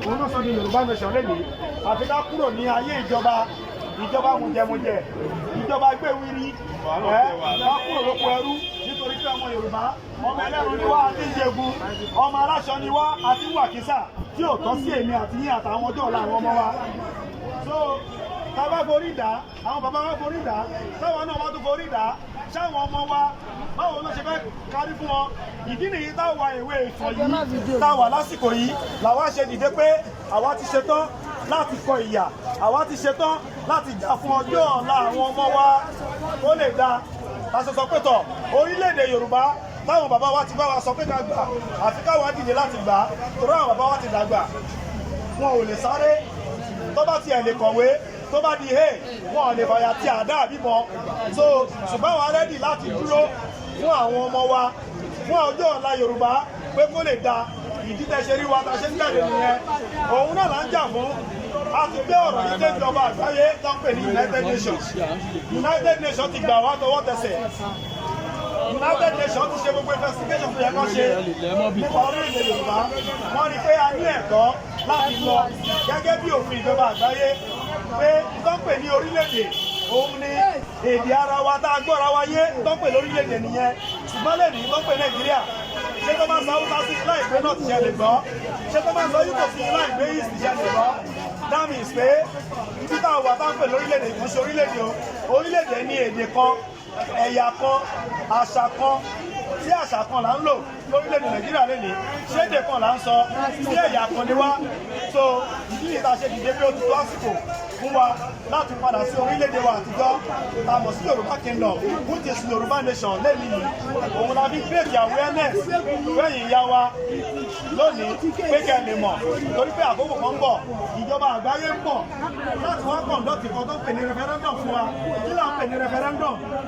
òun náà sọ ní Yorùbá nation lẹ́yìn àfi ká kúrò ní ayé ìjọba mùjẹmùjẹ ìjọba gbéwìrì ká kúrò lóko ẹrú nítorí pé ọmọ Yorùbá ọmọ ẹlẹ́run ni wá àti ìjẹ̀gùn ọmọ aláṣọ ni wá àti wàkísà tí ò tọ́ sí èmi àti yín àtàwọn ọjọ́ ọ̀la àwọn ọmọ wa. So tábà forí dà àwọn bàbá wa forí dà táwọn náà wá tó forí dà sáwọn ọmọ wa báwo ló ṣe fẹ́ kárí fún wọn. Ìdí nìyí táwa ìwé ìfọ̀ yìí táwa lásìkò yìí làwa ṣe dìde pé àwa ti ṣetán láti kọ ìyà àwa ti ṣetán láti jà fún ọjọ́ ọ̀la àwọn ọmọ wa ó lè da láti sọ pé tọ̀ orílẹ̀-èdè Yorùbá táwọn bàbá wa ti bá wa sọ pé ká gbà àfi káwa dìde láti gbà torí àwọn bàbá wa ti dàgbà wọn ò lè sáré tó bá tiẹ̀ lè kọ̀wé tó bá di hey wọn ò lè fàyà tí àdá àbíbọn so ṣùgbọ́n wa rẹ́dì láti dúró fún àwọn ọmọ wa fún ọjọ́ ọ̀la Yorùbá pé kó lè da ìdí tẹ́ ṣe rí wa ta ṣe ń jáde nìyẹn òun náà là ń jà fún a ti gbé ọ̀rọ̀ yìí dé ìjọba àgbáyé tó ń pè ní United Nations ti gbà wá tọwọ́ tẹsẹ̀ United Nations ti ṣe gbogbo investigation tó yẹ kó ṣe nípa orílẹ̀-èdè Yorùbá wọ́n rí pé a ní ẹ̀tọ́ láti lọ gẹ́gẹ́ bí òfin ìjọba àgbáyé pé tó ń pè ní orílẹ̀-èdè òun ni èdè ara wa tá a gbọ́ra wa yé tó ń pè lórílẹ̀-èdè nìyẹn ṣùgbọ́n lè ní tó ń pè Nàìjíríà ṣé tó máa ń sọ Haúsá sí láìpẹ́ náà ti ṣe lè gbọ́ ṣé tó máa ń sọ Yíbò sí láìpẹ́ yìí ti ṣe lè gbọ́ that means pé ibi táwọn wà tá ń pè lórílẹ̀-èdè kò ṣe orílẹ̀-èdè o orílẹ̀-èdè ní èdè kan ẹ̀yà kan àṣà kan tí àṣà kan là ń lò lórílẹ̀-èdè Nàìjíríà lè ní ṣé èdè kan là ń sọ tí ẹ̀yà kan ni wá so ìdí ìta ṣe dìde pé ó ti tó àsìkò fún wa láti padà sí orílẹ̀-èdè wa àtijọ́ ta mọ̀ sí Yorùbá Kingdom which is Yorùbá nation lẹ́yìn yìí òun la fi create awareness fẹ́yìn ìyá wa lónìí pé kẹ́ ẹ lè mọ̀ torí pé àkókò kan ń bọ̀ ìjọba àgbáyé ń bọ̀ láti wá conduct kan tó ń pè ní referendum fún wa kí là ń pè ní referendum.